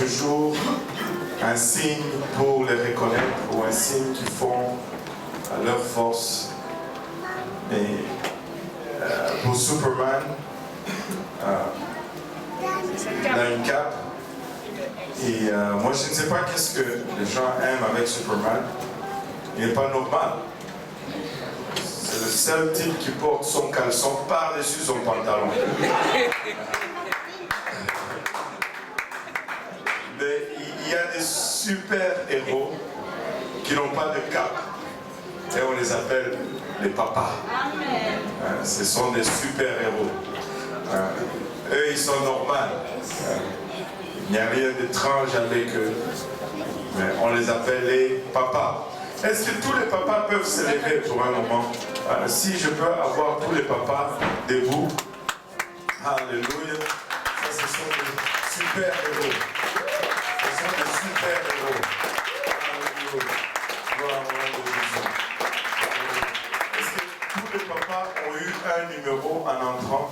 toujours un signe pour les reconnaître ou un signe qu'ils font à leur force. Mais pour Superman, il a une cape. Et moi, je ne sais pas qu'est-ce que les gens aiment avec Superman. Il n'est pas normal. C'est le seul type qui porte son caleçon par-dessus son pantalon. Mais il y a des super-héros qui n'ont pas de cape. Et on les appelle les papas. Ce sont des super-héros. Eux, ils sont normaux. Il n'y a rien d'étrange avec eux. Mais on les appelle les papas. Est-ce que tous les papas peuvent se lever pour un moment? Si je peux avoir tous les papas debout. Alléluia. Ça, ce sont des super-héros. Ce sont des super-héros. Alléluia. Gloire au nom de Jésus. Est-ce que tous les papas ont eu un numéro en entrant?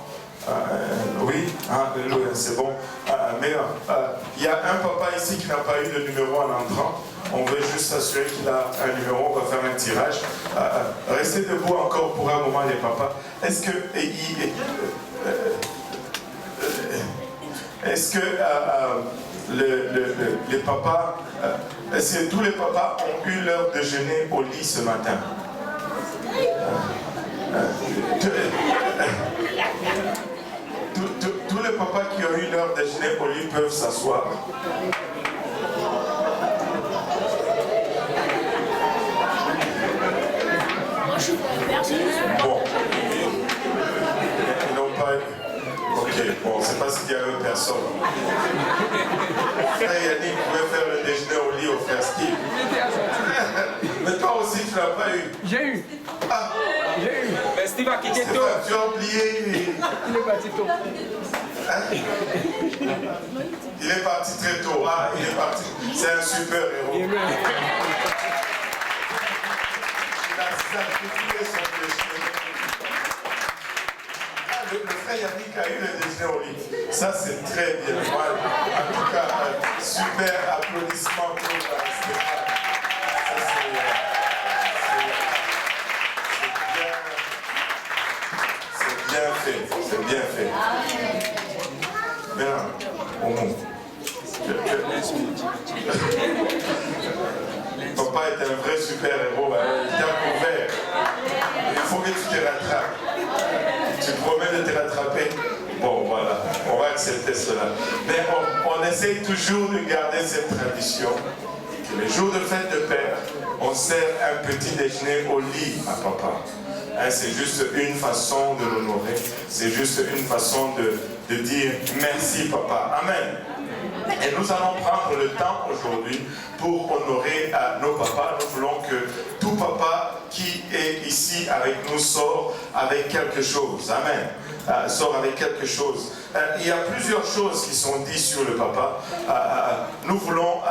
Oui, alléluia, c'est bon. Mais il y a un papa ici qui n'a pas eu de numéro en entrant. On veut juste s'assurer qu'il a un numéro. On va faire un tirage. Restez debout encore pour un moment, les papas. Est-ce que les papas, est-ce que tous les papas ont eu leur déjeuner au lit ce matin? Tous les papas qui ont eu leur déjeuner au lit peuvent s'asseoir. Bon. Ils n'ont pas eu. Ok, bon, c'est parce qu'il y avait personne. Frère Yannick pouvait faire le déjeuner au lit au frère Steve. Mais toi aussi, tu n'as pas eu. J'ai eu. Ah. J'ai eu. Mais Steve a quitté tôt. Tu as oublié. Il est parti tôt. Hein? Il est parti très tôt. Ah, il est parti. C'est un super héros. Il a sacrifié son déjeuner. Le frère Yannick a eu le déjeuner au lit. Ça, c'est très bien. En tout cas, super applaudissements pour Stéphane. C'est bien fait. C'est bien fait. Bien, au monde. Papa est un vrai super-héros. Il t'a couvert. Il faut que tu te rattrapes. Tu promets de te rattraper? Bon, voilà. On va accepter cela. Mais on essaye toujours de garder cette tradition. Les jours de fête de Père, on sert un petit déjeuner au lit à papa. C'est juste une façon de l'honorer. C'est juste une façon de dire merci papa. Amen. Et nous allons prendre le temps aujourd'hui pour honorer nos papas. Nous voulons que tout papa qui est ici avec nous sort avec quelque chose. Amen. Sort avec quelque chose. Il y a plusieurs choses qui sont dites sur le papa. Nous voulons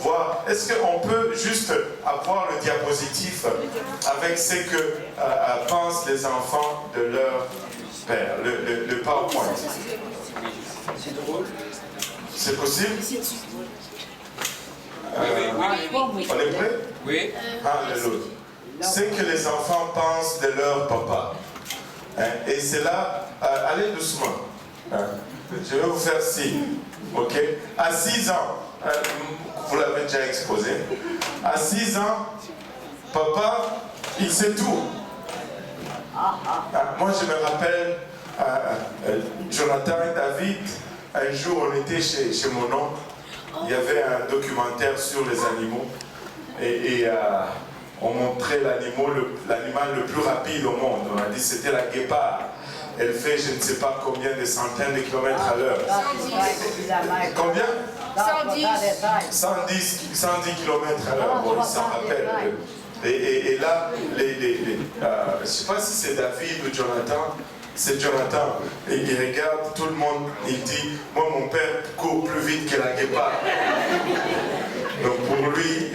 voir, est-ce qu'on peut juste avoir le diapositive avec ce que pensent les enfants de leur père, le PowerPoint. C'est drôle. C'est possible? On est prêt? Oui. Alléluia. C'est que les enfants pensent de leur papa. Et c'est là, allez doucement. Je vais vous faire signe. Ok? À 6 ans, vous l'avez déjà exposé. À 6 ans, papa, il sait tout. Moi, je me rappelle, Jonathan et David, un jour, on était chez mon oncle. Il y avait un documentaire sur les animaux. Et on montrait l'animal le plus rapide au monde. On a dit que c'était la guépard. Elle fait je ne sais pas combien de centaines de kilomètres à l'heure. Combien? 110 kilomètres à l'heure. Bon, il s'en rappelle. Et là, je ne sais pas si c'est David ou Jonathan. C'est Jonathan. Et il regarde tout le monde. Il dit, moi mon père court plus vite que la guépard. Donc pour lui,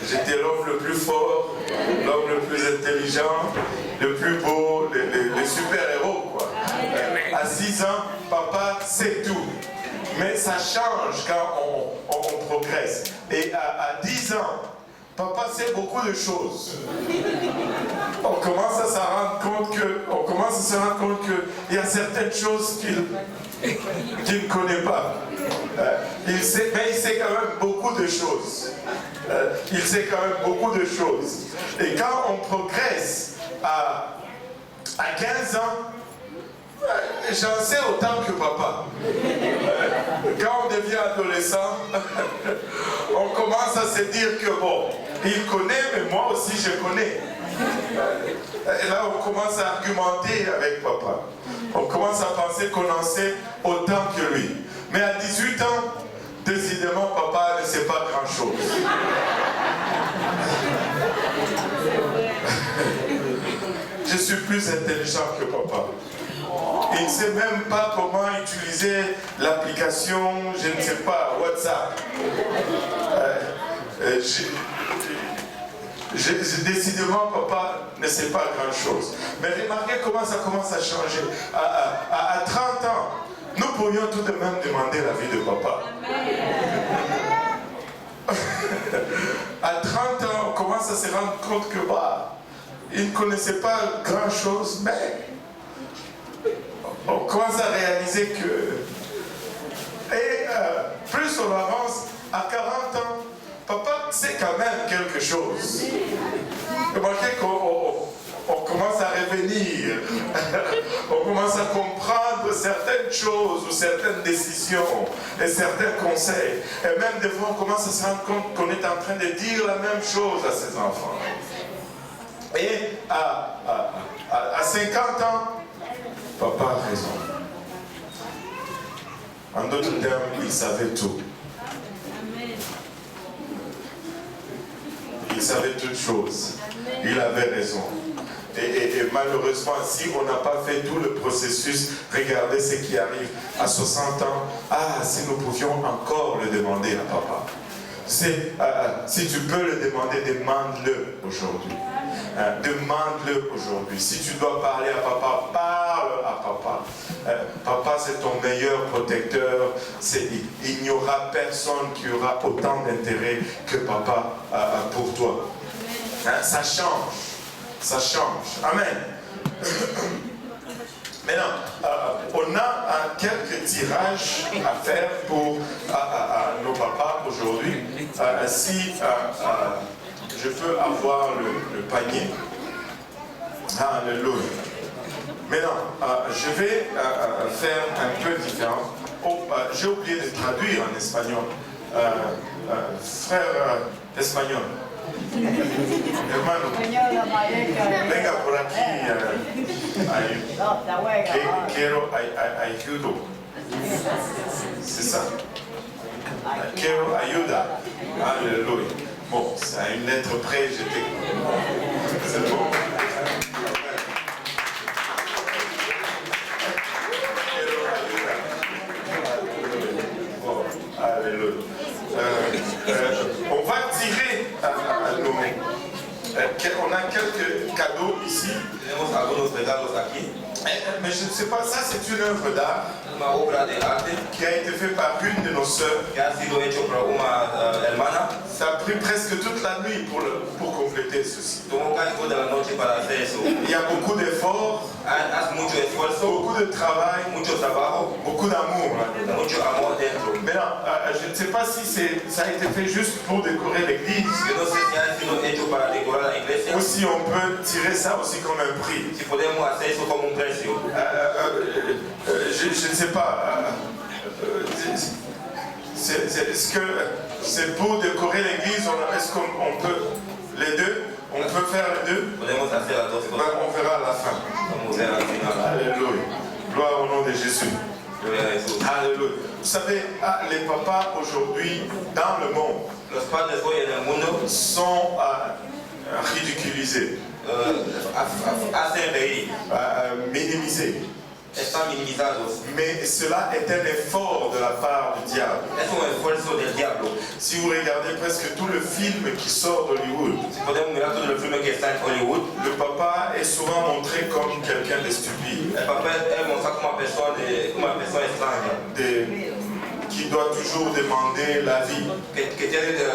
j'étais l'homme le plus fort, l'homme le plus intelligent, le plus beau, le super-héros, quoi. À 6 ans, papa sait tout. Mais ça change quand on progresse. Et à 10 ans, papa sait beaucoup de choses. On commence à se rendre compte qu'il y a certaines choses qu'il ne connaît pas. Mais il sait quand même beaucoup de choses. Il sait quand même beaucoup de choses. Et quand on progresse à 15 ans, j'en sais autant que papa. Quand on devient adolescent, on commence à se dire que bon, il connaît, mais moi aussi je connais. Et là, on commence à argumenter avec papa. On commence à penser qu'on en sait autant que lui. Mais à 18 ans, décidément, papa ne sait pas grand-chose. Je suis plus intelligent que papa. Il ne sait même pas comment utiliser l'application, je ne sais pas, WhatsApp. Décidément, papa ne sait pas grand-chose. Mais remarquez comment ça commence à changer. À 30 ans, nous pourrions tout de même demander l'avis de papa. À 30 ans, on commence à se rendre compte que il ne connaissait pas grand-chose, mais on commence à réaliser que... Et plus on avance, à 40 ans, papa sait quand même quelque chose. Remarquez qu'on commence à revenir. On commence à comprendre certaines choses ou certaines décisions et certains conseils. Et même des fois, on commence à se rendre compte qu'on est en train de dire la même chose à ses enfants. Et à 50 ans, papa a raison. En d'autres termes, il savait tout. Il savait toutes choses. Il avait raison. Et malheureusement, si on n'a pas fait tout le processus, regardez ce qui arrive à 60 ans. Si nous pouvions encore le demander à papa. Si tu peux le demander, demande-le aujourd'hui. Demande-le aujourd'hui. Si tu dois parler à papa, parle à papa. Papa, c'est ton meilleur protecteur. Il n'y aura personne qui aura autant d'intérêt que papa pour toi. Ça change. Ça change. Amen. Maintenant, on a quelques tirages à faire pour nos papas aujourd'hui. Si je peux avoir le panier. Alléluia. Maintenant, je vais faire un peu différent. J'ai oublié de traduire en espagnol. Frère espagnol. Hermano, venga por aquí. Quiero ayudo. C'est ça. Quiero ayuda. Alléluia. Bon, c'est à une lettre près, j'étais. C'est bon. Bon, alléluia. On va tirer à nos mains. On a quelques cadeaux ici. Mais je ne sais pas, ça c'est une œuvre d'art qui a été faite par une de nos sœurs. Ça a pris presque toute la nuit pour compléter ceci. Il y a beaucoup d'efforts, beaucoup de travail, beaucoup d'amour. Mais non, je ne sais pas si ça a été fait juste pour décorer l'église. Ou si on peut tirer ça aussi comme un prix. Je ne sais pas. Est-ce que c'est pour décorer l'église? Est-ce qu'on peut les deux? On peut faire les deux? On verra à la fin. Alléluia. Gloire au nom de Jésus. Alléluia. Vous savez, les papas aujourd'hui dans le monde sont ridiculisés, minimisés. Mais cela est un effort de la part du diable. Si vous regardez presque tout le film qui sort d'Hollywood, le papa est souvent montré comme quelqu'un de stupide, dois toujours demander l'avis. que tiene que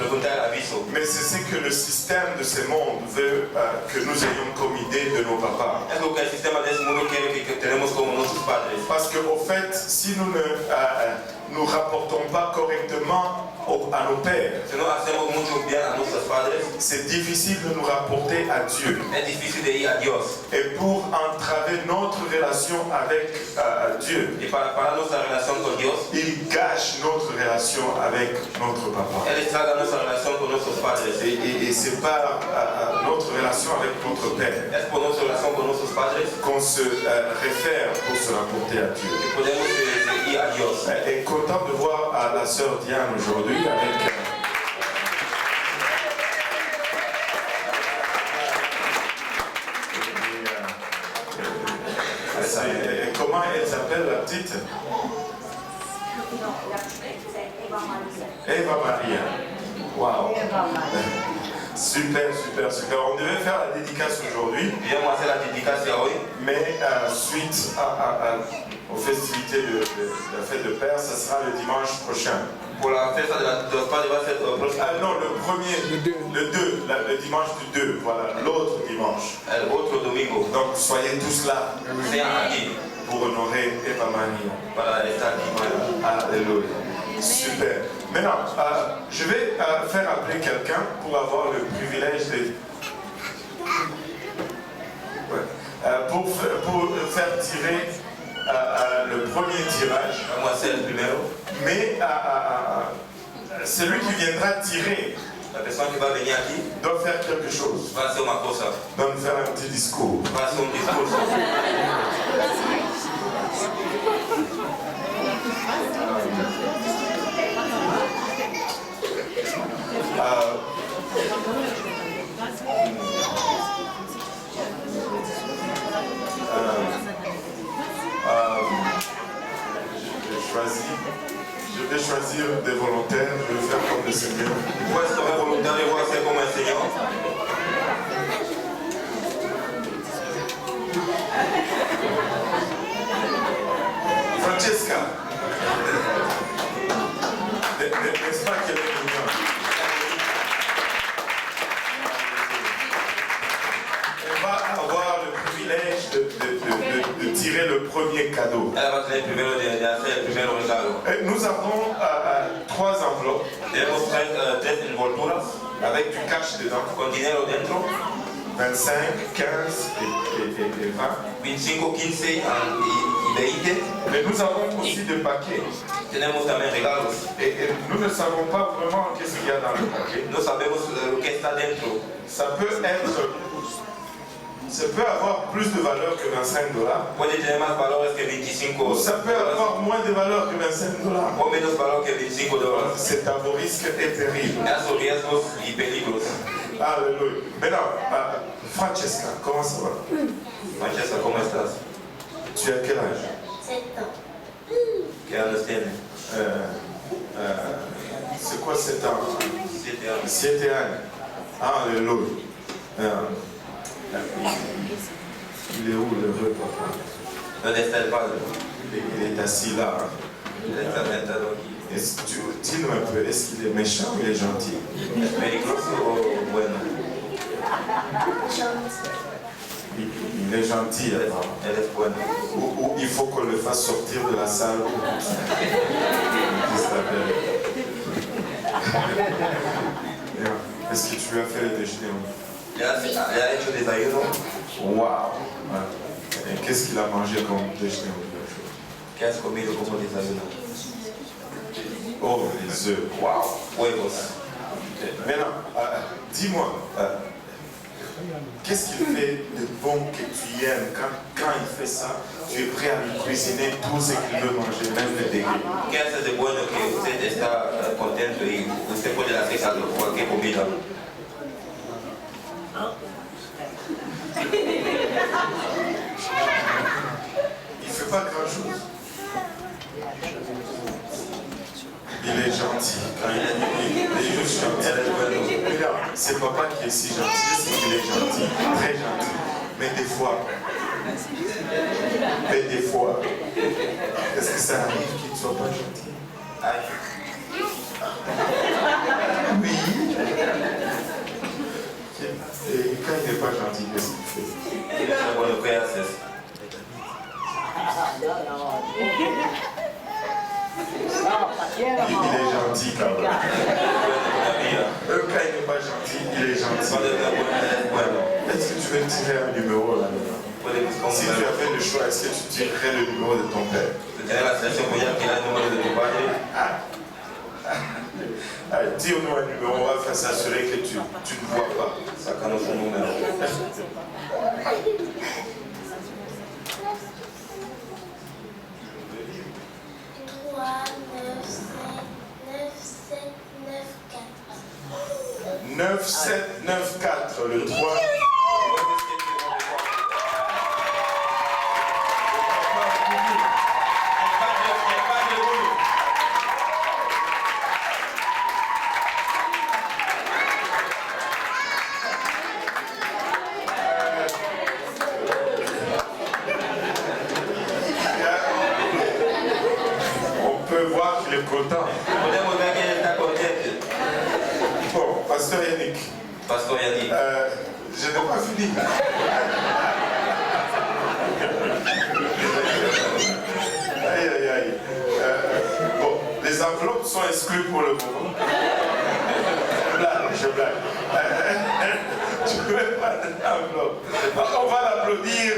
preguntar aviso. Mais c'est ce que le système de ce monde veut que nous ayons comme idée de nos papas. Es lo que el sistema de ese mundo quiere que tenemos como nuestros padres. Parce qu'au fait, si nous ne nous rapportons pas correctement à nos pères, Si no hacemos mucho bien a nuestros padres, c'est difficile de nous rapporter à Dieu. es difícil de ir a Dios. Et pour entraver notre relation avec Dieu, Y para nuestra relación con Dios, il gâche notre relation avec notre papa. Él estraga nuestra relación con nuestros padres. Et c'est par notre relation avec notre père Es por nuestra relación con nuestros padres qu'on se réfère pour se rapporter à Dieu. que podemos ir a Dios. Et content de voir la sœur Diane aujourd'hui avec comment elle s'appelle la petite? Eva Maria. Wow. Super, super, super. On devait faire la dédicace aujourd'hui, Queríamos hacer la dedicación hoy, mais suite aux festivités de la fête de Père, ça sera le dimanche prochain. por la fiesta de los padres va a ser el próximo, Ah non, le premier, le dimanche du 2, voilà, l'autre dimanche. el otro domingo. Donc soyez tous là Sean aquí pour honorer Eva Maria. para estar aquí. Alléluia. Super. Maintenant, je vais faire appeler quelqu'un pour avoir le privilège de... Ouais. Pour faire tirer le premier tirage. Vamos a hacer el primero. Mais celui qui viendra tirer La persona que va a venir aquí doit faire quelque chose. va a hacer una cosa, Doit nous faire un petit discours. va a hacer un discurso. Je vais choisir des volontaires, je vais faire comme le Seigneur. Puedes tomar voluntario, voy a hacer como el Señor. Francesca, n'est-ce pas qu'elle est mignonne? Elle va avoir le privilège de tirer le premier cadeau. Ella va a tener primero de hacer el primer regalo. Et nous avons 3 enveloppes Tenemos tres envolturas avec du cash dedans. con dinero dentro, 25, 15 et 20. 25, 15 y 20. Mais nous avons aussi des paquets. Tenemos también regalos. Et nous ne savons pas vraiment qu'est-ce qu'il y a dans le paquet. No sabemos lo que está dentro. Ça peut avoir plus de valeur que $25. Puede tener más valores que 25 Ou ça peut avoir moins de valeur que $25. o menos valor que 25 dólares. C'est à vos risques et terrible. Esos riesgos y peligros. Alléluia. Maintenant, Francesca, comment ça va? Francesca, ¿cómo estás? Tu as quel âge? 7 ans. ¿Qué años tienes? C'est quoi 7 ans? 7 años. 7 ans. Alléluia. Il est où l'heureux papa? ¿Dónde está el padre? Il est assis là. Él está sentado aquí. Dis-nous un peu, est-ce qu'il est méchant ou il est gentil? ¿Es peligroso o bueno? Il est gentil, alors. Él es bueno. Ou il faut qu'on le fasse sortir de la salle pour qu'il puisse t'appeler. Est-ce que tu lui as fait le déjeuner? ¿Le ha hecho desayuno? Waouh! Et qu'est-ce qu'il a mangé comme déjeuner aujourd'hui? ¿Qué has comido como desayuno? Oh, les œufs! Waouh! Huevos. Maintenant, dis-moi, qu'est-ce qu'il fait de bon que tu aimes quand il fait ça? Tu es prêt à lui cuisiner tout ce qu'il veut manger, même les dégueux. ¿Qué hace de bueno que usted está contento y usted puede hacer cualquier comida? Il ne fait pas grand-chose. Il est gentil. Il est juste gentil. Regarde, c'est papa qui est si gentil. Je sais qu'il est gentil, très gentil. Mais des fois, est-ce que ça arrive qu'il ne soit pas gentil? Oui. Et quand il n'est pas gentil, qu'est-ce qu'il fait? Il est bon, le frère, Il est gentil quand même. Quand il n'est pas gentil, il est gentil. Est-ce que tu veux tirer un numéro là? Si tu avais le choix, est-ce que tu tirerais le numéro de ton père? Allez, tire-nous un numéro, on va faire s'assurer que tu ne vois pas. Ça quand on fait mon numéro. 9794, le 3. On peut voir qu'il est content. Bon, Pasteur Yannick. Pasteur Yannick. Je n'ai pas fini. Aïe, aïe, aïe. Bon, les enveloppes sont exclues pour le moment. Je blague. Tu ne veux pas d'enveloppe. On va l'applaudir.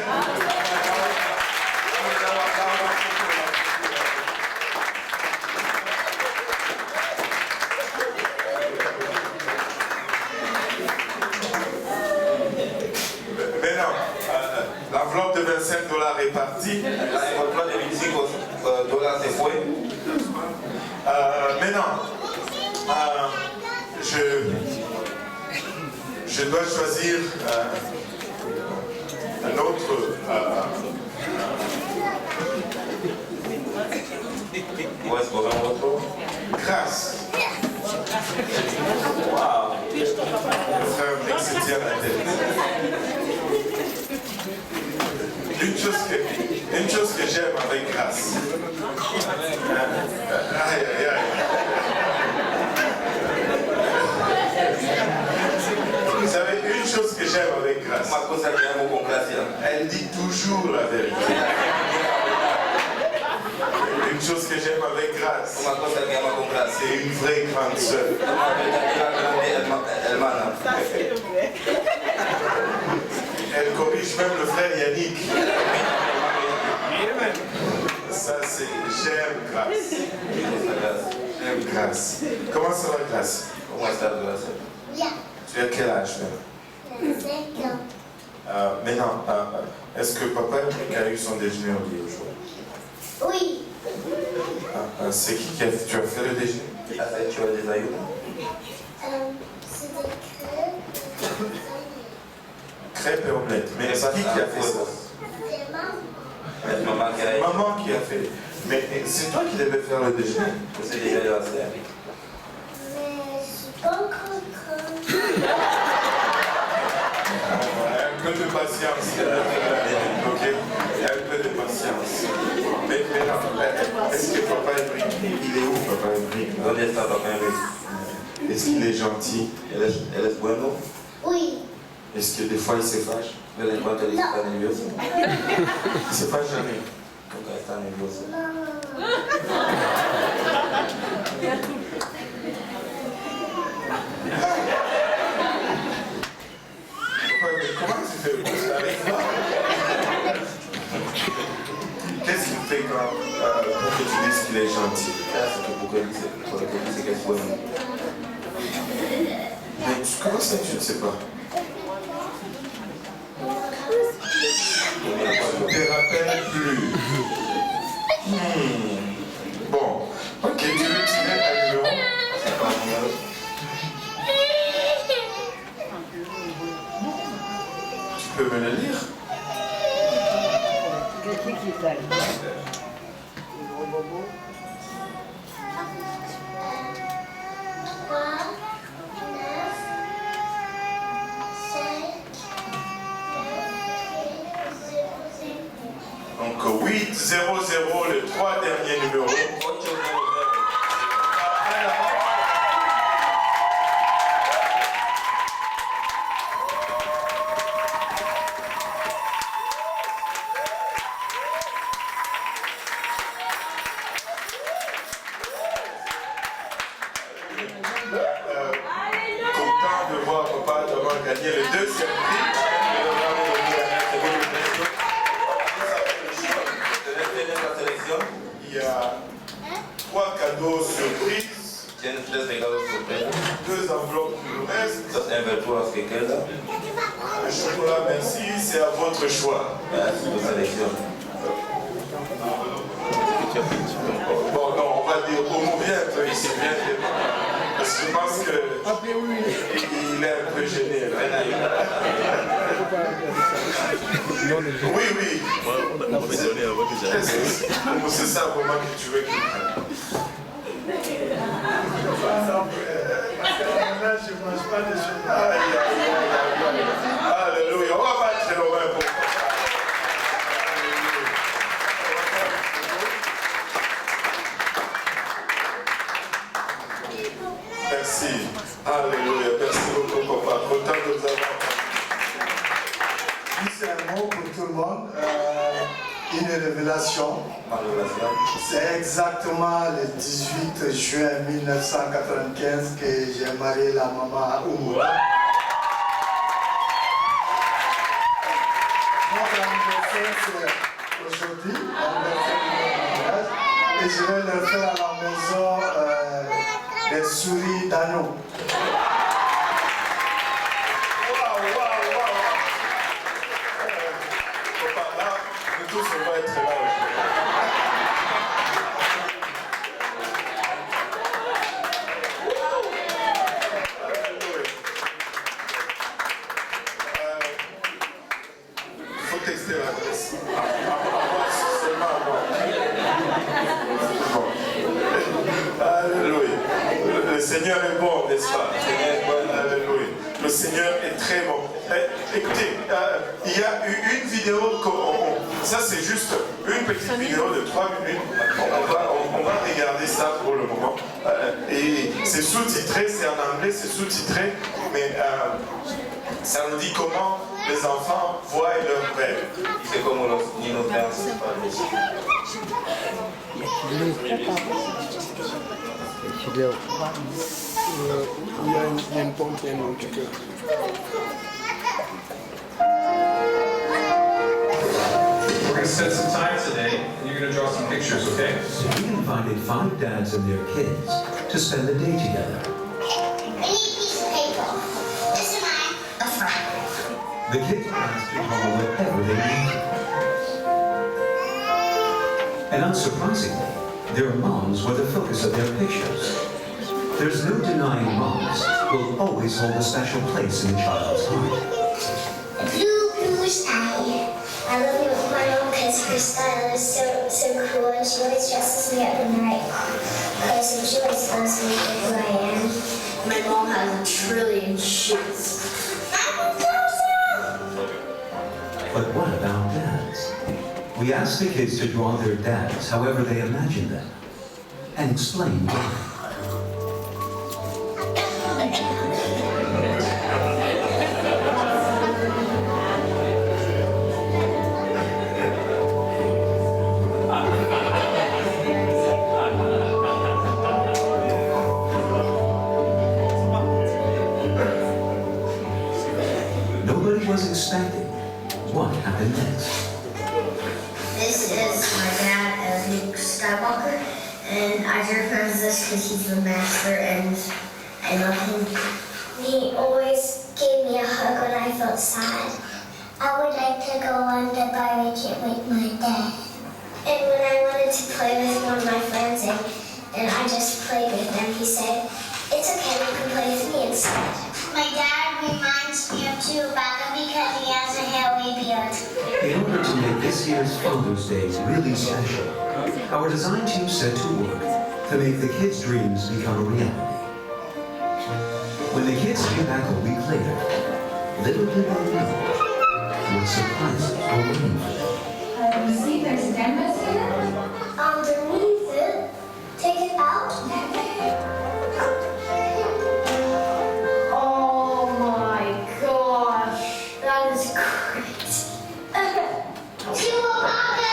L'enveloppe de $25 est partie. L'enveloppe de $25 c'est fouet. Maintenant, je dois choisir un autre. Où est-ce qu'on va en retrouver? Grâce. Waouh! Frère, mec, se tient la tête. Une chose que j'aime avec Grâce. Aïe, aïe, aïe. Vous savez, une chose que j'aime avec Grâce. Elle dit toujours la vérité. Une chose que j'aime avec Grâce. C'est une vraie grande sœur. Elle corrige même le frère Yannick. Ça c'est, j'aime Grâce. J'aime Grâce. Comment ça va Grâce? Comment ça va? Tu as quel âge maintenant? 5 ans. Maintenant, est-ce que papa a eu son déjeuner au lit aujourd'hui? Oui. C'est qui a fait? Tu as fait le déjeuner? Tu as des aïeux? C'est des crêpes. Crêpes et omelettes. Mais c'est qui a fait ça? C'est maman. Maman qui a fait. Mais c'est toi qui devais faire le déjeuner. C'est déjà de la serre. Mais je suis pas encore grande. Un peu de patience. Ok? Un peu de patience. Mais non, est-ce que papa est pris? Il est où papa est pris? ¿Dónde está papá Enrique? Est-ce qu'il est gentil? Él es bueno. Oui. Est-ce que des fois il se fâche? De vez en cuando él está nervioso. Il se fâche jamais. Nunca está nervioso. Comment tu fais pour ça avec moi? Qu'est-ce qu'il fait pour que tu dises qu'il est gentil? Pour que dice que es bueno. Mais comment ça tu ne sais pas? Je ne te rappelle plus. Bon, ok, tu veux tirer un numéro? Tu peux me le lire? Donc 800, le 3 derniers numéros. Content de voir papa d'avoir gagné le deuxième prix. Il y a 3 cadeaux surprises. Tienes 3 regalos sorpresa. 2 enveloppes pour le reste. Das envolturas que quedan. Le chocolat, merci, c'est à votre choix. Es tu selección. Bon, non, on va dire au mot bien, ici, bien. Parce que je pense qu'il est un peu gêné. Là. Oui, oui. C'est ça vraiment que tu veux qu'il prenne. Je ne mange pas de chocolat. Aïe, aïe, aïe, aïe. Alléluia. On va battre nos mains pour merci. Alléluia. Merci beaucoup, papa. Content de vous avoir. C'est un mot pour tout le monde. Une révélation. C'est exactement le 18 juin 1995 que j'ai marié la maman Oumoura. Notre anniversaire, c'est aujourd'hui, l'anniversaire de mon mariage. Et je vais leur faire à la maison des souris d'agneau. Tous on va être là faut tester l'adresse. Alléluia. Le Seigneur est bon, n'est-ce pas? Alléluia. Le Seigneur est très bon. Écoutez, il y a une vidéo, ça c'est juste une petite vidéo de 3 minutes. On va regarder ça pour le moment. Et c'est sous-titré, c'est en anglais, c'est sous-titré, mais ça nous dit comment les enfants voient leur père. Dice como los niños vean sus padres. We're going to set some time today, and you're going to draw some pictures, okay? We invited 5 dads and their kids to spend the day together. I need a piece of paper. This is mine. That's mine. The kids were asked to draw whatever they wanted. And unsurprisingly, their moms were the focus of their pictures. There's no denying moms will always hold a special place in a child's heart. Blue sky. I love you with my mom because her style is so cool and she always dresses me up in the right place and she always loves me for who I am. My mom has a trillion shoes. But what about dads? We asked the kids to draw their dads however they imagined them and explain why. Nobody was expecting what happened next. This is my dad, Luke Skywalker, and I drew him as this because he's the master and I love him. He always gave me a hug when I felt sad. I would like to go on the Barbie trip with my dad. And when I wanted to play with one of my friends and I just played with them, he said, it's okay, you can play with me instead. My dad reminds me of Chewbacca because he has a hairy beard. In order to make this year's Father's Day really special, our design team set to work to make the kids' dreams become a reality. When the kids came back a week later, little did they know what surprises were waiting for them. You see, there's an canvas here. Underneath it, take it out. Oh my gosh, that is great. Chewbacca!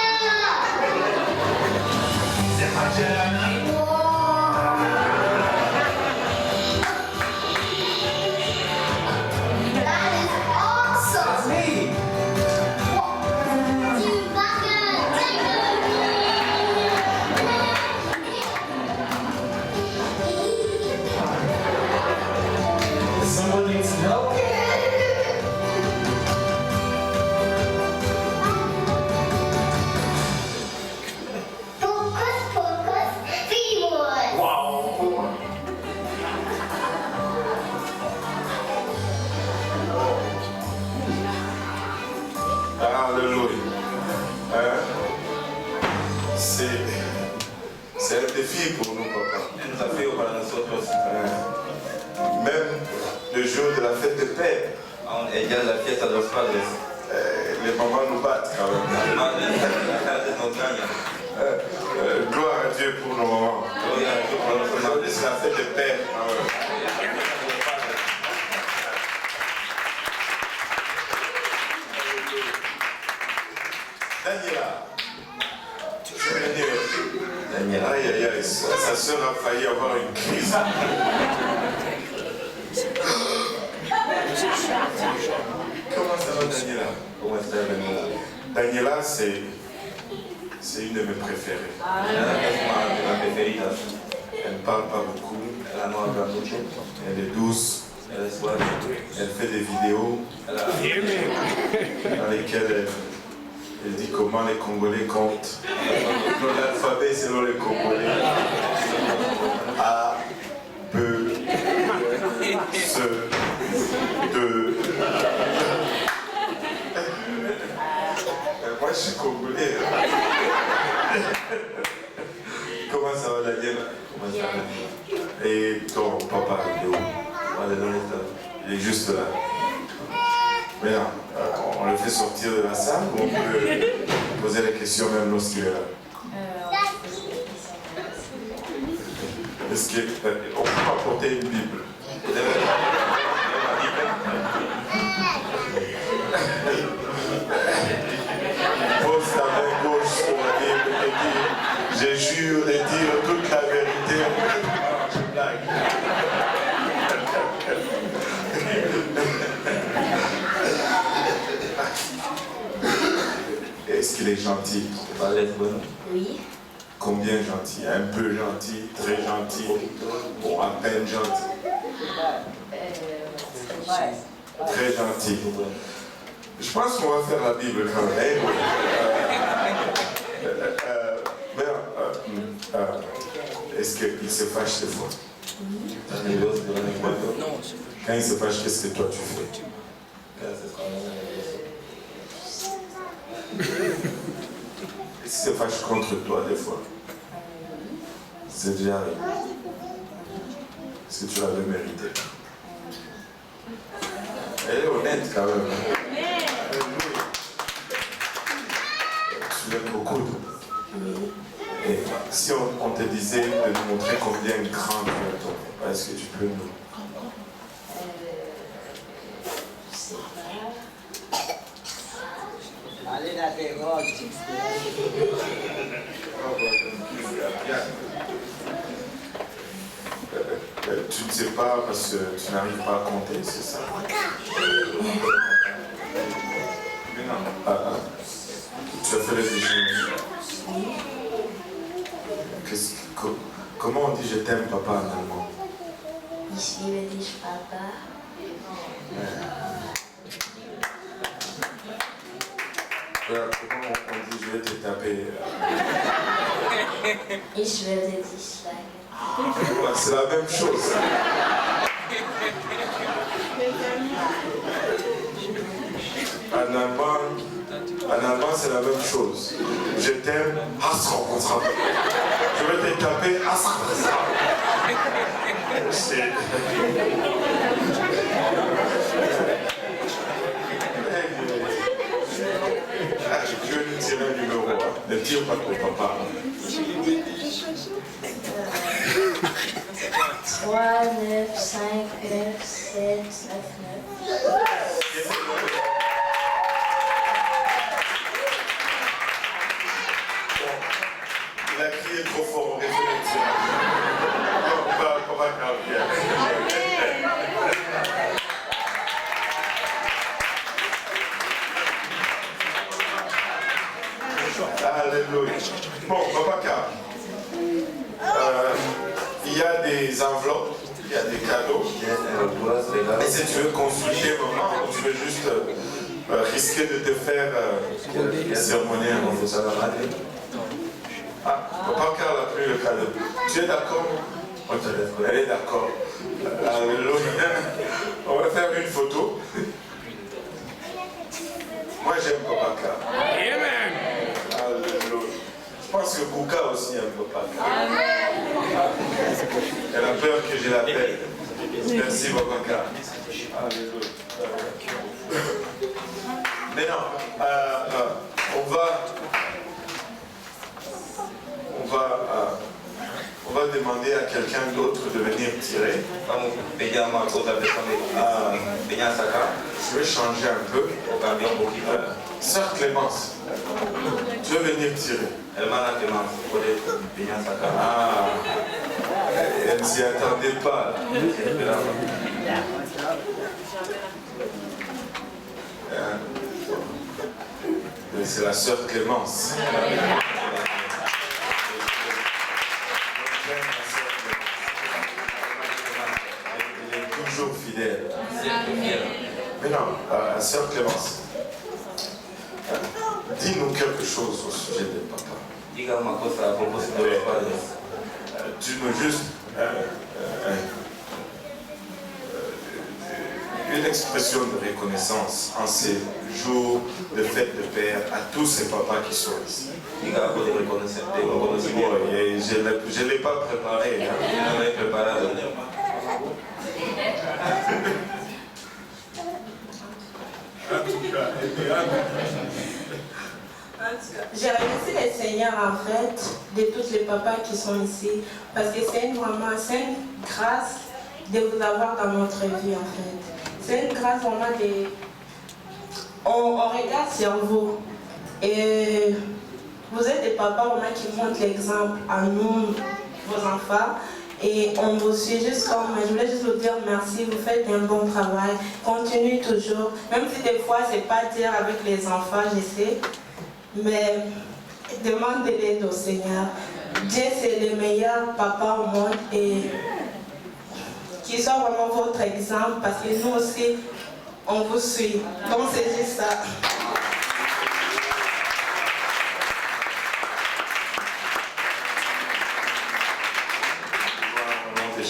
nosotros. Même le jour de la fête de père, Aún el día de la fiesta de los padres, les mamans nous battent quand même. las madres nos dañan. Gloire à Dieu pour nos mamans. Gloria a Dios por nuestras Aujourd'hui, madres. c'est la fête de père. Daniela. Daniela. Aïe, aïe, aïe, sa soeur a failli avoir une crise. Comment ça va, Daniela? ¿Cómo está Daniela? Daniela, c'est une de mes préférées. Es una de las preferidas. Elle ne parle pas beaucoup, Ella no habla mucho. elle est douce, Ella es suave. elle fait des vidéos Ella dans lesquelles elle dit comment les Congolais comptent. L'alphabet selon les Congolais. A, B, C, 2. Moi je suis Congolais. Comment ça va, Daniel? ¿Cómo está Daniela? Et ton papa, il est où? Vale, ¿dónde está? Il est juste là. Mais non, on le fait sortir de la salle ou on peut poser la question même lorsqu'il est là? Est-ce qu'on peut apporter une Bible? Pose ta main gauche sur la Bible et dis, je jure de dire toute la vérité. Je blague. Est-ce qu'il est gentil? Vale, es bueno. Oui. Combien gentil? Un peu gentil, très gentil, ou à peine gentil? Très gentil. Je pense qu'on va faire la Bible quand même. Est-ce qu'il se fâche des fois? ¿Estás nervioso de vez en cuando? Quand il se fâche, qu'est-ce que toi tu fais? ¿Qué haces cuando estás nervioso? Est-ce qu'il se fâche contre toi des fois? C'est déjà arrivé. Est-ce que tu l'avais mérité? Elle est honnête quand même. Tu l'aimes beaucoup. Et si on te disait de nous montrer combien grand tu es, toi, est-ce que tu peux nous... Tu ne sais pas parce que tu n'arrives pas à compter, c'est ça? Tu as fait les déjeuner. Comment on dit je t'aime papa en allemand? Ich liebe dich, Papa. Comment on dit je vais te taper? Ich werde dich schlagen. C'est la même chose. En allemand, c'est la même chose. Je t'aime, je vais te taper, Je vais nous tirer un numéro. Ne tire pas ton papa. 3, 9, 5, 9, 7, 9, 9. Il a crié trop fort, on réfléchit. Non, pas grave. Alléluia. Bon, Papa Car, il y a des enveloppes, il y a des cadeaux. Et si tu veux consulter maman, ou tu veux juste risquer de te faire sermonner avant de ça. Ah, Papa Car a pris le cadeau. Tu es d'accord? Elle est d'accord. Alléluia. On va faire une photo. Moi j'aime Papa Car. Alléluia. Je pense que Kouka aussi un papa. Elle a peur que je l'appelle. Merci Bokaka. Mais non, on va demander à quelqu'un d'autre de venir tirer. Je vais changer un peu. Sœur Clémence, tu veux venir tirer? Ah, elle ne s'y attendait pas. C'est la sœur Clémence. Elle est toujours fidèle. Mais non, la sœur Clémence, dis-nous quelque chose au sujet de papa. Dis-nous juste une expression de reconnaissance en ces jours de fête de père à tous ces papas qui sont ici. Je ne l'ai pas préparé. J'ai remercié le Seigneur en fait de tous les papas qui sont ici parce que c'est une grâce de vous avoir dans notre vie en fait. C'est une grâce vraiment de... On regarde sur vous et vous êtes des papas vraiment qui montrent l'exemple à nous, vos enfants. Et on vous suit juste comme, je voulais juste vous dire merci, vous faites un bon travail, continuez toujours, même si des fois c'est pas dire avec les enfants, je sais, mais demandez l'aide au Seigneur. Dieu c'est le meilleur papa au monde et qu'il soit vraiment votre exemple parce que nous aussi on vous suit. Donc c'est juste ça.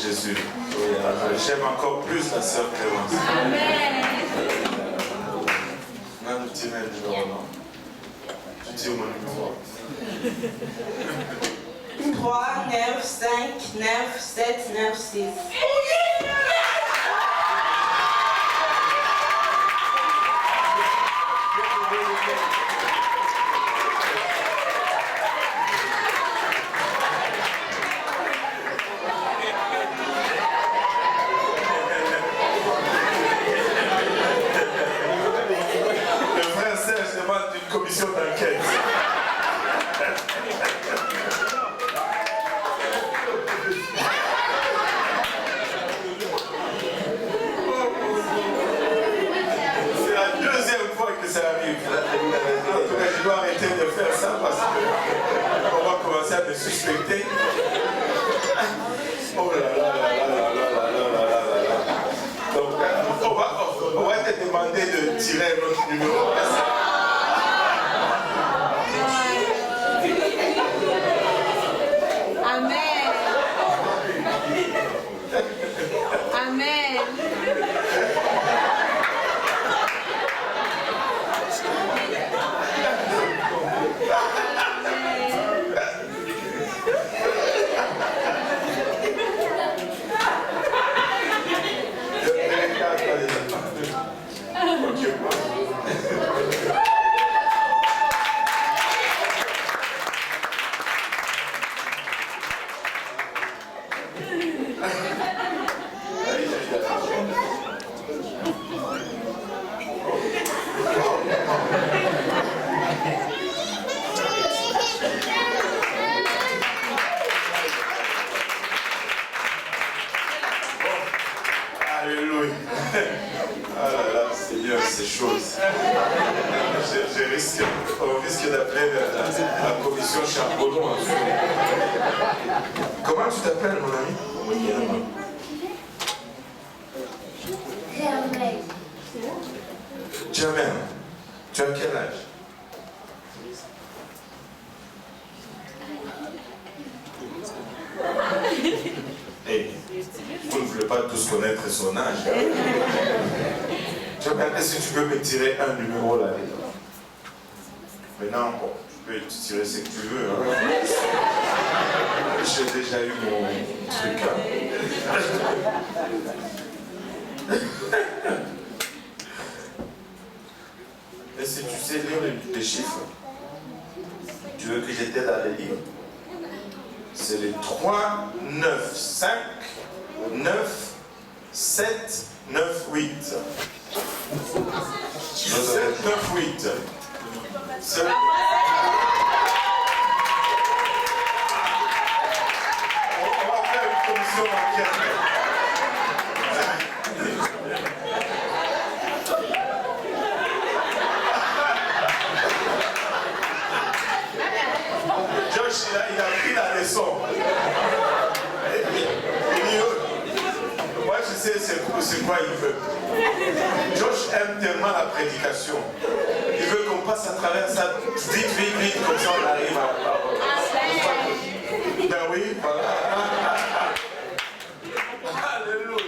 Jésus. J'aime encore plus la sœur Clémence. Amen. On a le petit numéro, non? Tu dis mon numéro. 3, 9, 5, 9, 7, 9, 6. Commission d'enquête. C'est la deuxième fois que ça arrive. En tout cas, je dois arrêter de faire ça parce qu'on va commencer à me suspecter. Oh là là là là là là là là là. Donc, on va te demander de tirer notre numéro. Amen. Amen. Ah là là, Seigneur, ces choses. On risque d'appeler la commission Charbonneau. Comment tu t'appelles, mon ami? Germaine. Germaine, tu as quel âge? Hey, vous ne voulez pas tous connaître son âge. Germaine, est-ce que tu peux me tirer un numéro là-dedans? Maintenant, bon, peux tirer ce que tu veux. Hein. J'ai déjà eu mon truc. Hein. Et si tu sais lire les chiffres, tu veux que je t'aide à les lire? C'est les 3, 9, 5, 9, 7, 9, 8. 7, 9, 8. On va faire une commission bancaire. Josh, il a pris la leçon. Moi, je sais c'est quoi il veut. Josh aime tellement la prédication. Il veut qu'on passe à travers ça vite, comme ça on arrive à... Ben oui, voilà. Alléluia.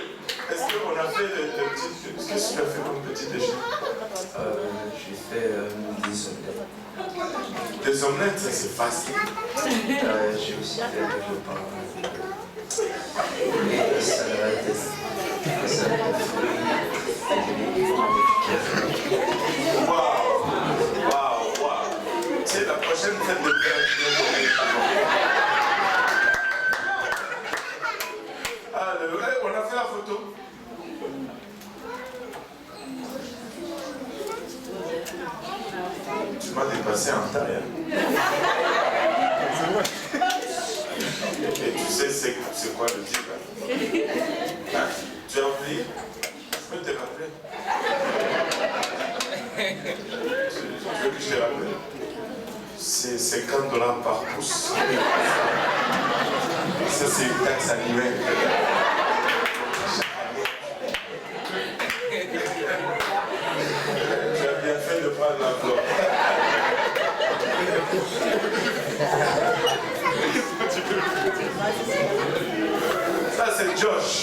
Est-ce qu'on a fait de petites... Qu'est-ce que tu as fait comme petit déjeuner? J'ai fait 10 omelettes. Des omelettes, ça c'est facile. J'ai aussi fait des pain. Et des salades, des salades de fruits, et des Waouh. C'est la prochaine fête de Père. Alléluia. On a fait la photo. Tu m'as dépassé en taille. Et tu sais c'est quoi le type? Hein? Tu as oublié? Je peux te rappeler. Tu veux que je te rappelle? C'est 50 $ par pouce. Ça c'est une taxe annuelle. Tu as bien fait de prendre la fleur. Ça c'est Josh.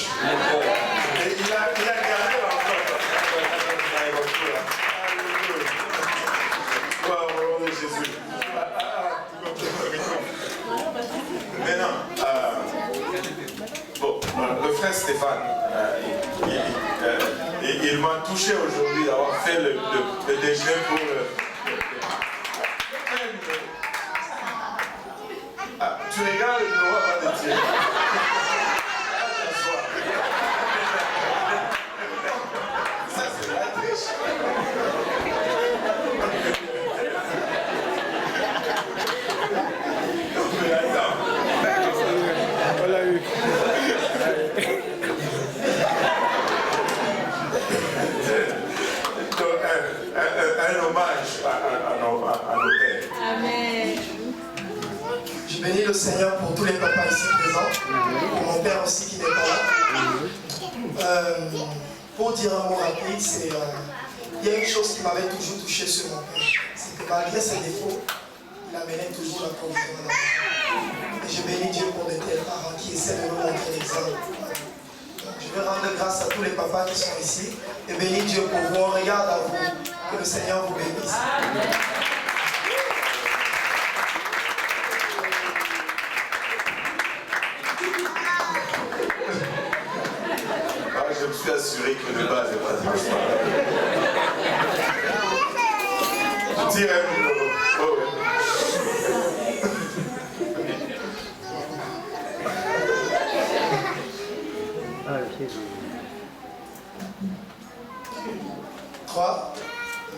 Et il a gardé l'enfant. Wow, oh Jésus. Maintenant, bon, le frère Stéphane, il m'a touché aujourd'hui d'avoir fait le déjeuner pour le... Ah, tu regardes le Noah va te dire. Ça c'est la triche. Mais attends. On l'a eu. Un hommage à nos pères. Amen. Je bénis le Seigneur pour tous les papas ici présents, pour mon père aussi qui n'est pas là. Pour dire un mot rapide, il y a une chose qui m'avait toujours touché sur mon père, c'est que malgré ses défauts, il amenait toujours la provision à la. Et je bénis Dieu pour de tels parents qui essaient de nous montrer l'exemple. Je veux rendre grâce à tous les papas qui sont ici et bénis Dieu pour vous. On regarde à vous. Que le Seigneur vous bénisse. Je me suis assuré que le bas n'est pas transparent. Je tire un numéro. Oh, ouais. 3,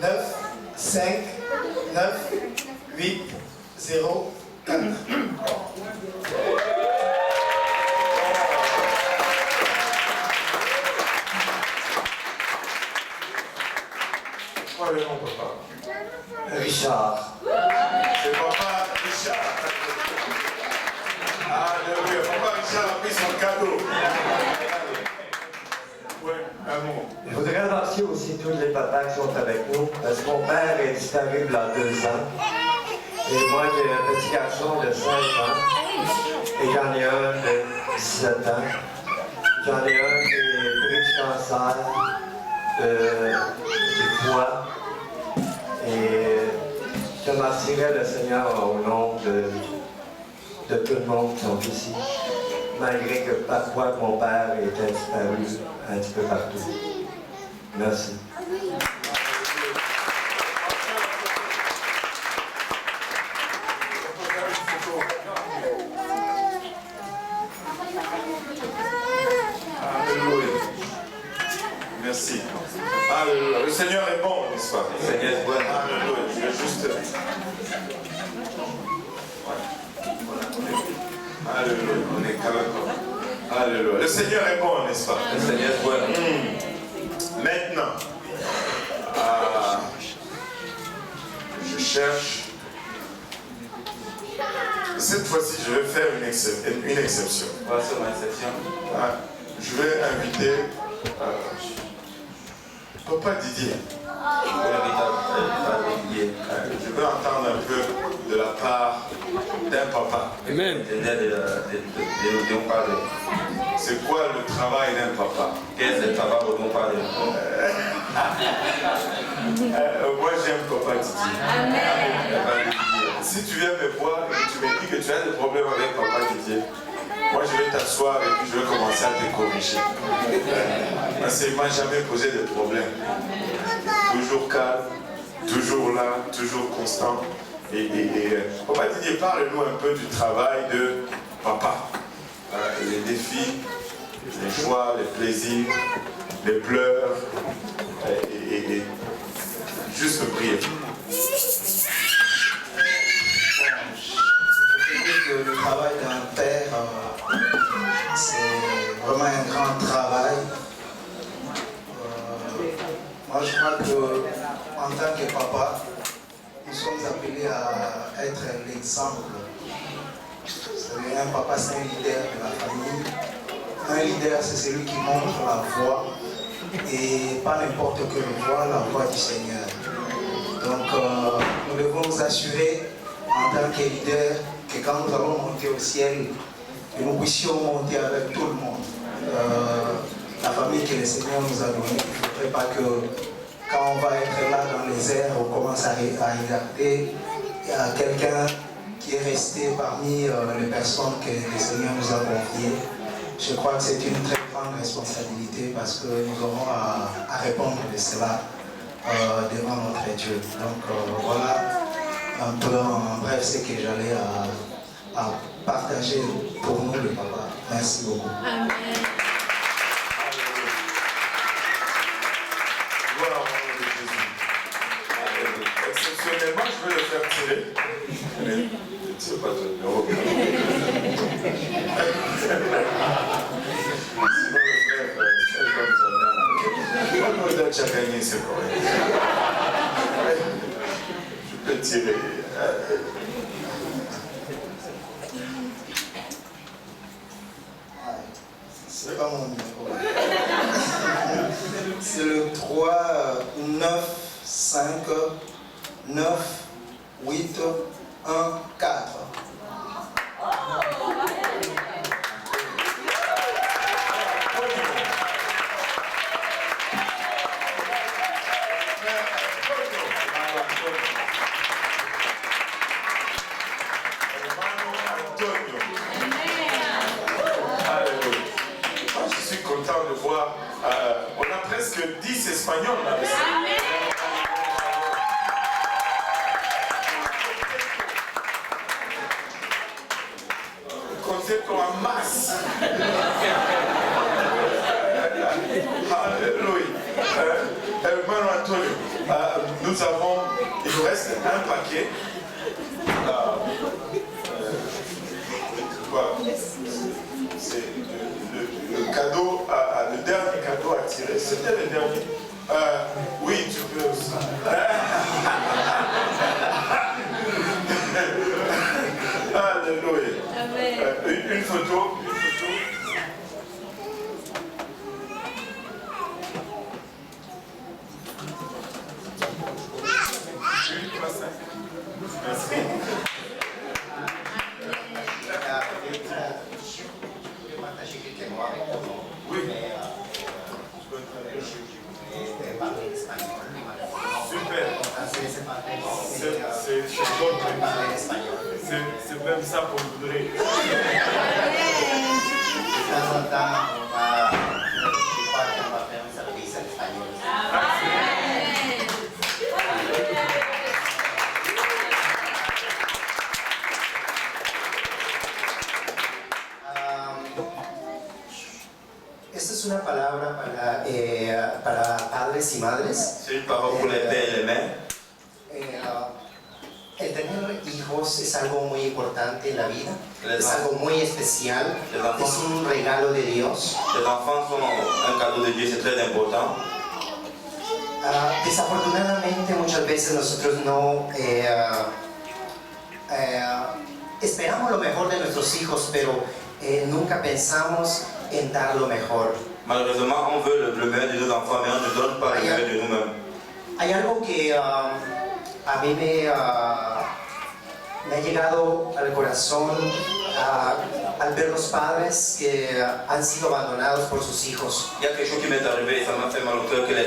9, 5, 9, 8, 0, 4. Quoi le nom, papa? Richard. C'est papa Richard. Alléluia. Papa Richard a pris son cadeau. Ouais, amour. Je voudrais remercier aussi tous les papas qui sont avec nous, parce que mon père est disparu il y a 2 ans. Et moi, j'ai un petit garçon de 5 ans, et j'en ai un de 17 ans. J'en ai un qui est pris du cancer, du foie, et Je remercierai le Seigneur au nom de tout le monde qui sont ici, malgré que parfois mon père était disparu un petit peu partout. Merci. Alléluia. Merci. Alléluia. Le Seigneur est bon, n'est-ce pas? Le Seigneur est bon. Alléluia. Je vais juste... Alléluia. On est calme. Alléluia. Le Seigneur est bon, n'est-ce pas? Le Seigneur est bon. Maintenant, je cherche. Cette fois-ci, je vais faire une exception. Voilà, c'est ma exception. Je vais inviter Papa Didier. Je veux entendre un peu de la part d'un papa. Amen. C'est quoi le travail d'un papa? Qu'est-ce que le travail de mon père? Moi j'aime Papa Didier. Si tu viens me voir et tu me dis que tu as des problèmes avec Papa Didier, moi je vais t'asseoir et puis je vais commencer à te corriger. Parce qu'il ne m'a jamais posé de problème. Toujours calme, toujours là, toujours constant. Et Papa Didier, parle-nous un peu du travail de papa. Les défis, les joies, les plaisirs, les pleurs, et juste prier. Le travail d'un père, c'est vraiment un grand travail. Moi, je crois qu'en tant que papa, nous sommes appelés à être l'exemple. Un papa, c'est un leader de la famille. Un leader, c'est celui qui montre la voie, et pas n'importe quelle voie, la voie du Seigneur. Donc, nous devons nous assurer, en tant que leader, que quand nous allons monter au ciel, que nous puissions monter avec tout le monde. La famille que le Seigneur nous a donnée, il ne faudrait pas que quand on va être là dans les airs, on commence à regarder quelqu'un qui est resté parmi les personnes que le Seigneur nous a confiées. Je crois que c'est une très grande responsabilité parce que nous aurons à répondre de cela devant notre Dieu. Donc voilà un peu en bref ce que j'allais à partager pour nous le papa. Merci beaucoup. Amen. Gloire au nom de Jésus. Exceptionnellement, je vais le faire tirer. Mais je ne tire pas tout. Sinon, le frère, on doit déjà gagner, c'est correct. Je peux tirer. C'est pas mon numéro. C'est le 3, 9, 5, 9, 8, 1, 4. De voir, on a presque 10 Espagnols là. Comptez comme en masse. Alléluia. Hermano Antonio, nous avons, il nous reste un paquet. C'est le cadeau, le dernier cadeau à tirer. C'était le dernier. Oui, tu peux aussi. Alléluia. Une photo. Merci. Oui. Super. c'est même ça qu'on voudrait. De temps en temps, je crois qu'on va faire un service en espagnol. Esta es una palabra para padres y madres. C'est une parole pour les pères et les mères. El tener hijos es algo muy importante en la vida, es algo muy especial, es un regalo de Dios. Les enfants sont un cadeau de Dieu, c'est très important. Desafortunadamente muchas veces nosotros no esperamos lo mejor de nuestros hijos, pero nunca pensamos en dar lo mejor. Malheureusement, on veut le meilleur de nos enfants, mais on ne donne pas le meilleur de nous-mêmes. Hay algo que a mí me ha llegado al corazón al ver los padres que han sido abandonados por sus hijos. Il y a quelque chose qui m'est arrivé et ça m'a fait mal au cœur que les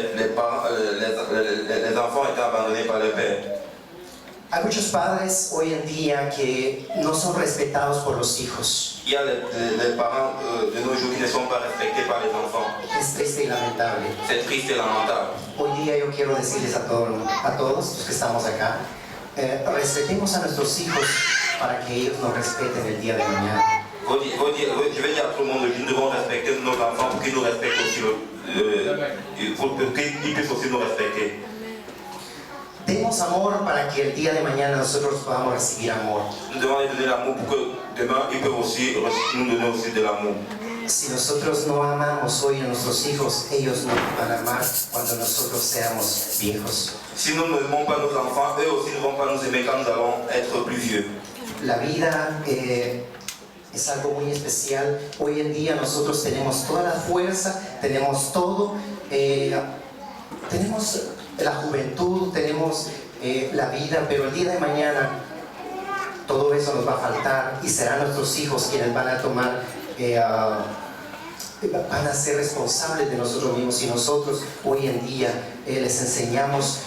enfants étaient abandonnés par leur père. Hay muchos padres hoy en día que no son respetados por los hijos. Il y a les parents de nos jours qui ne sont pas respectés par les enfants. Es triste y lamentable. C'est triste et lamentable. Hoy día yo quiero decirles a todos los que estamos acá, respetemos a nuestros hijos para que ellos nos respeten el día de mañana. Je vais dire à tout le monde que nous devons respecter nos enfants pour qu'ils nous respectent aussi, pour qu'ils puissent aussi nous respecter. Demos amor para que el día de mañana nosotros podamos recibir amor. Nous devons les donner l'amour pour que demain ils peuvent aussi nous donner aussi de l'amour. Si nosotros no amamos hoy a nuestros hijos, ellos no van a amar cuando nosotros seamos viejos. Si nous n'aimons pas nos enfants, eux aussi ne vont pas nous aimer quand nous allons être plus vieux. La vida es algo muy especial. Hoy en día nosotros tenemos toda la fuerza, tenemos todo, tenemos la juventud, tenemos la vida, pero el día de mañana todo eso nos va a faltar y serán nuestros hijos quienes van a tomar, van a ser responsables de nosotros mismos y nosotros hoy en día les enseñamos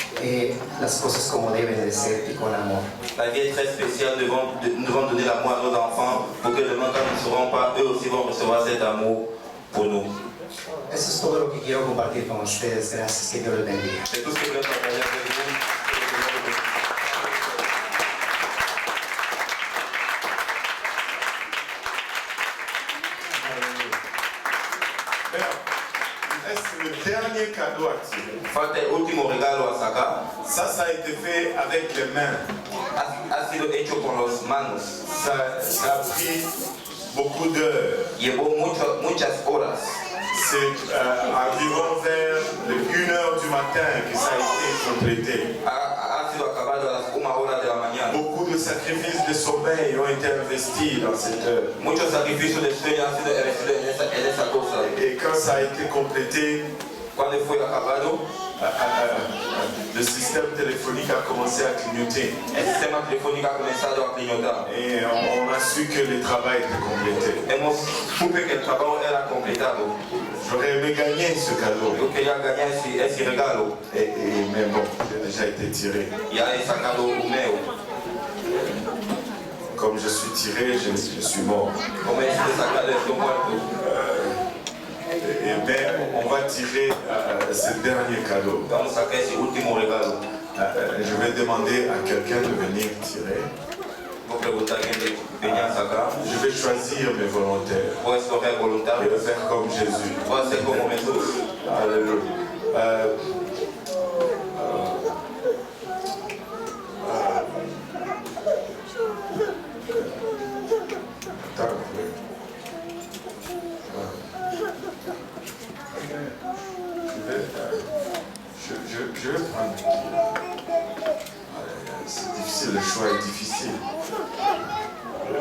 las cosas como deben de ser y con amor. La vie est très spéciale, nous devons donner l'amour à nos enfants pour que demain quand nous ne serons pas, eux aussi vont recevoir cet amour pour nous. Eso es todo lo que quiero compartir con ustedes. Gracias, que Dios les bendiga. C'est tout ce que je voulais partager avec vous. Le dernier cadeau à tirer. Falta el último regalo a sacar. Ça a été fait avec les mains. Ha sido hecho con las manos. Ça a pris beaucoup d'heures. Llevó muchas horas. C'est environ vers 1h du matin que ça a été complété. Ha sido acabado a las 1 hora de la mañana. Beaucoup de sacrifices de sommeil ont été investis dans cette heure. Muchos sacrificios de sueño han sido investidos en esa cosa. Et quand ça a été complété, cuando fue acabado, le système téléphonique a commencé à clignoter. El sistema telefónico ha comenzado a clignotar. Et on a su que le travail était complété. Hemos supe que el trabajo era completado. J'aurais aimé gagner ce cadeau. Yo quería ganar ese regalo. Mais bon, j'ai déjà été tiré. Ya he sacado un meu. Comme je suis tiré, je suis mort. Como he sido sacado, estoy muerto. Mais on va tirer ce dernier cadeau. Vamos a sacar ese último regalo. Je vais demander à quelqu'un de venir tirer. Vou perguntar a alguém de venir sacar. Je vais choisir mes volontaires. Vou escolher Et voluntários. le faire comme Jésus. Vou ser como Jesus. Alléluia. Je vais prendre qui? C'est difficile, le choix est difficile.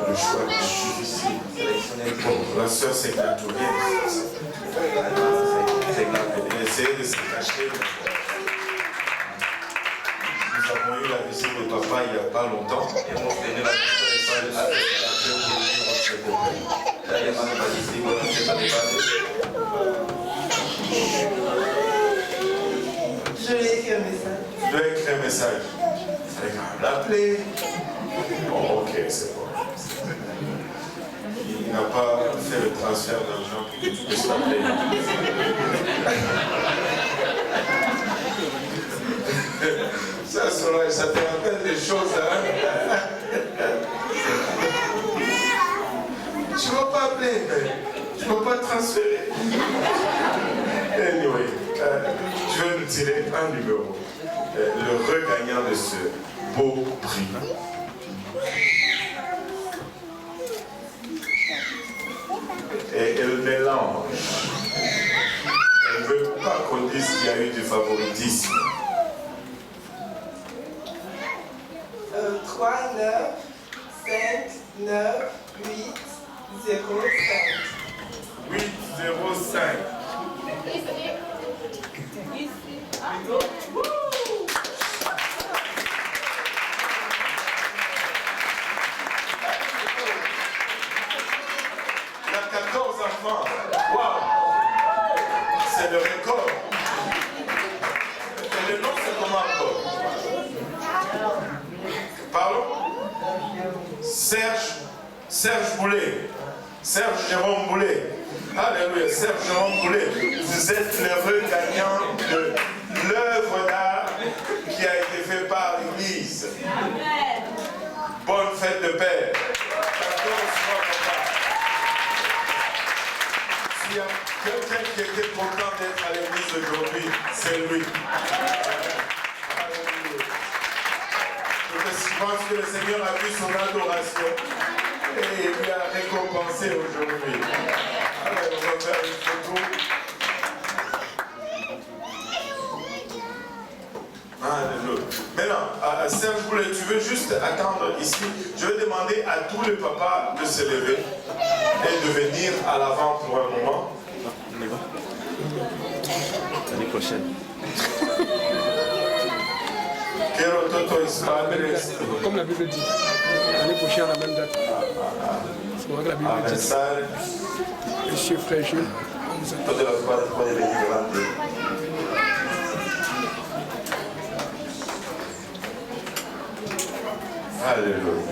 Le choix est difficile. Bon, la sœur Séclatorienne. Essayez de se cacher. Nous avons eu la visite de papa il n'y a pas longtemps. Je lui ai écrit un message. Je dois écrire un message. L'appeler. Bon, ok, c'est bon. Il n'a pas fait le transfert d'argent pour que tu puisses l'appeler. Ça, Solange, ça te rappelle des choses, hein? Tu ne vas pas appeler, tu ne vas pas transférer. Anyway, je vais nous tirer un numéro. Le regagnant de ce beau prix. Et elle mélange. Elle ne veut pas qu'on dise qu'il y a eu du favoritisme. 3, 9, 5, 9, 8, 0, 5. 8, 0, 5. Il y a 14 enfants. Waouh! C'est le record. Et le nom, c'est comment encore? Pardon? Serge Boulet. Serge Jérôme Boulet. Alléluia. Serge Jérôme Boulet. Vous êtes l'heureux gagnant de l'œuvre d'art qui a été faite par l'Église. Amen. Bonne fête de Père. 14 fois, papa. S'il y a quelqu'un qui était content d'être à l'église aujourd'hui, c'est lui. Je pense que le Seigneur a vu son adoration et il lui a récompensé aujourd'hui. Alors, on va faire une photo. Alléluia. Maintenant, Serge Boulet, tu veux juste attendre ici. Je vais demander à tous les papas de se lever et de venir à l'avant pour un moment. L'année prochaine. Comme la Bible dit, l'année prochaine à la même date. C'est vrai que la Bible dit. Monsieur frère Jules, Alléluia.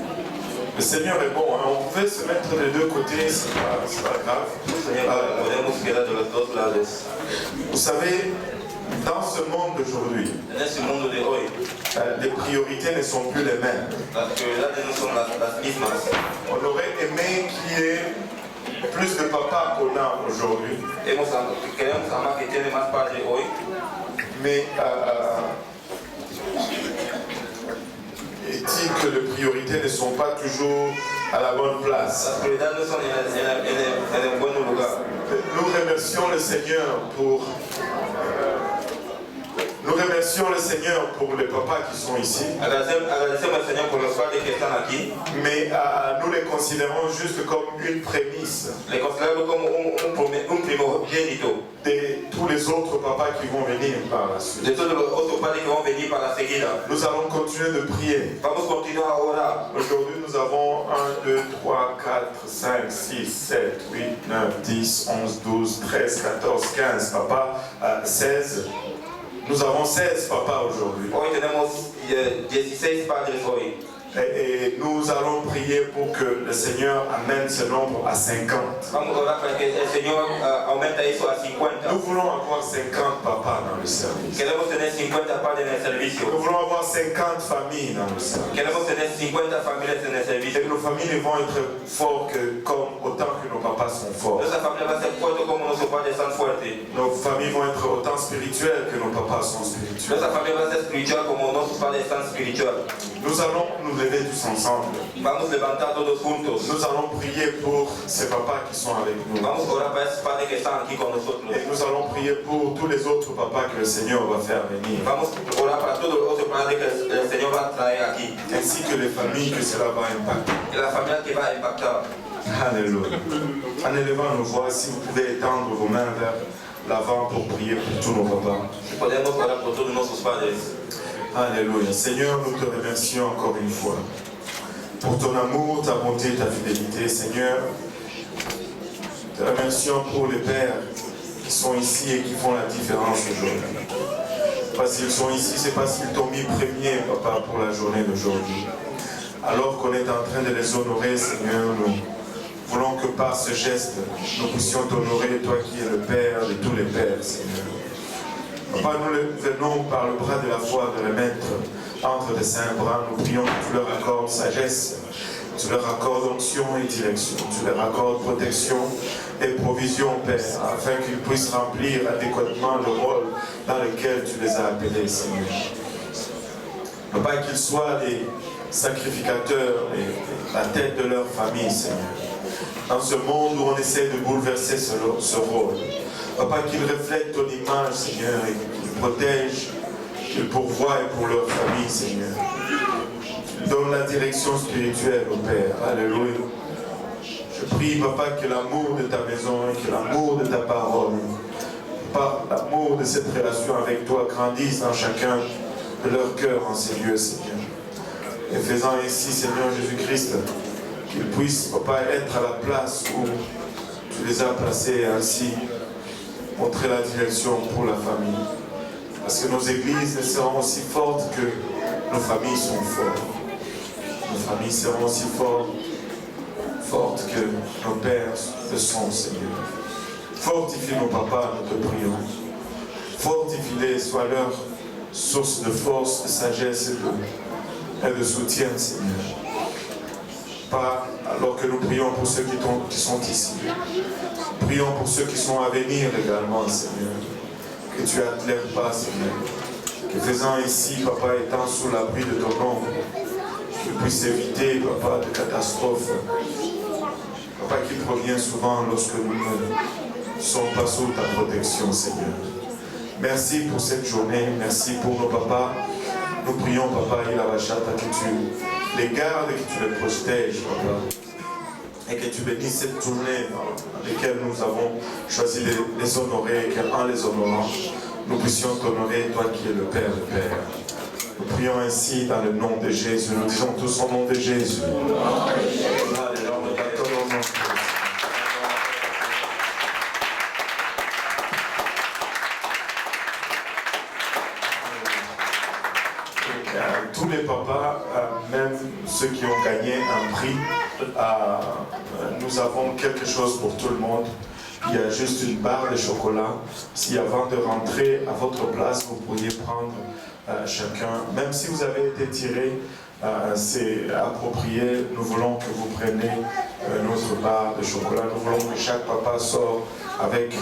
Le Seigneur est bon, hein? On pouvait se mettre des deux côtés, c'est pas grave. Vous savez, dans ce monde d'aujourd'hui, les priorités ne sont plus les mêmes. On aurait aimé qu'il y ait plus de papas qu'on a aujourd'hui. Mais est-il que les priorités ne sont pas toujours à la bonne place? Nous remercions le Seigneur pour... Nous remercions le Seigneur pour les papas qui sont ici. Mais nous les considérons juste comme une prémisse de tous les autres papas qui vont venir par la suite. Nous allons continuer de prier. Aujourd'hui nous avons 1, 2, 3, 4, 5, 6, 7, 8, 9, 10, 11, 12, 13, 14, 15 papas, 16. Nous avons 16 papas aujourd'hui. Et nous allons prier pour que le Seigneur amène ce nombre à 50. Nous voulons avoir 50 papas dans le service. Nous voulons avoir 50 familles dans le service. Et nos familles vont être fortes autant que nos papas sont forts. Nos familles vont être autant spirituelles que nos papas sont spirituels. Nous allons nous lever tous ensemble. Nous allons prier pour ces papas qui sont avec nous. Et nous allons prier pour tous les autres papas que le Seigneur va faire venir. Ainsi que les familles que cela va impacter. Alléluia. En élevant nos voix, si vous pouvez étendre vos mains vers l'avant pour prier pour tous nos papas. Alléluia. Seigneur, nous te remercions encore une fois pour ton amour, ta bonté, ta fidélité. Seigneur, te remercions pour les pères qui sont ici et qui font la différence aujourd'hui. Papa, s'ils sont ici, c'est parce qu'ils t'ont mis premier, Papa, pour la journée d'aujourd'hui. Alors qu'on est en train de les honorer, Seigneur, nous voulons que par ce geste, nous puissions t'honorer, toi qui es le Père de tous les Pères, Seigneur. Papa, nous venons par le bras de la foi de les mettre entre tes saints bras. Nous prions que tu leur accordes sagesse, tu leur accordes onction et direction, tu leur accordes protection et provision, Père, afin qu'ils puissent remplir adéquatement le rôle dans lequel tu les as appelés, Seigneur. Papa, qu'ils soient des sacrificateurs et la tête de leur famille, Seigneur. Dans ce monde où on essaie de bouleverser ce rôle. Papa, qu'ils reflètent ton image, Seigneur, et qu'ils protègent, qu'ils pourvoient pour leur famille, Seigneur. Donne la direction spirituelle au Père. Alléluia. Je prie, Papa, que l'amour de ta maison, que l'amour de ta parole, par l'amour de cette relation avec toi, grandisse dans chacun de leur cœur en ces lieux, Seigneur. Et faisant ainsi, Seigneur Jésus-Christ, qu'ils puissent, Papa, être à la place où tu les as placés, ainsi montrer la direction pour la famille. Parce que nos églises seront aussi fortes que nos familles sont fortes. Nos familles seront aussi fortes que nos pères le sont, Seigneur. Fortifie nos papas, nous te prions. Fortifie-les, sois leur source de force, de sagesse et de soutien, Seigneur. Pas alors que nous prions pour ceux qui sont ici. Prions pour ceux qui sont à venir également, Seigneur. Que tu attelères pas, Seigneur. Que faisant ici, Papa, étant sous l'abri de ton ombre, tu puisses éviter, Papa, de catastrophes. Papa, qui provient souvent lorsque nous ne sommes pas sous ta protection, Seigneur. Merci pour cette journée. Merci pour nos papas. Nous prions, Papa, Ilabachata, que tu les gardes et que tu les protèges, Papa. Et que tu bénisses cette journée dans laquelle nous avons choisi de les honorer, et qu'en les honorant, nous puissions t'honorer, toi qui es le Père de Père. Nous prions ainsi dans le nom de Jésus. Nous disons tous au nom de Jésus. Tous les papas, même ceux qui ont gagné un prix, nous avons quelque chose pour tout le monde. Il y a juste une barre de chocolat. Si avant de rentrer à votre place, vous pourriez prendre chacun, même si vous avez été tiré, c'est approprié. Nous voulons que vous preniez notre barre de chocolat. Nous voulons que chaque papa sorte avec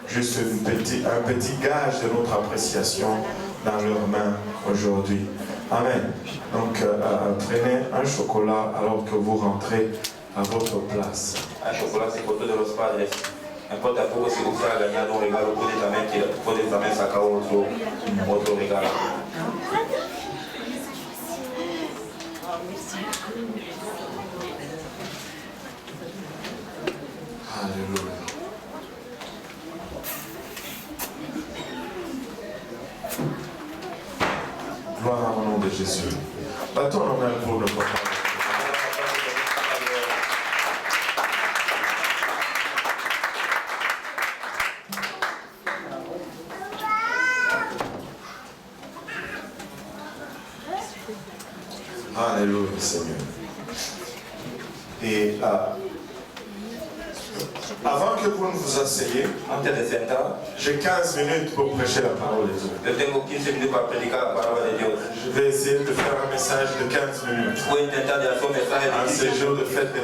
juste un petit gage de notre appréciation dans leurs mains aujourd'hui. Amen. Donc, prenez un chocolat alors que vous rentrez à votre place. Un chocolat, c'est photo de los padres. Importe a poco si usted ha ganado un regalo, puede también sacar otro regalo. Alléluia. Gloire au nom de Jésus. Battons nos mains pour le papa. Alléluia, Seigneur. Et avant que vous ne vous asseyez, j'ai 15 minutes pour prêcher la parole de Dieu. Je vais essayer de faire un message de 15 minutes. Un séjour de fête de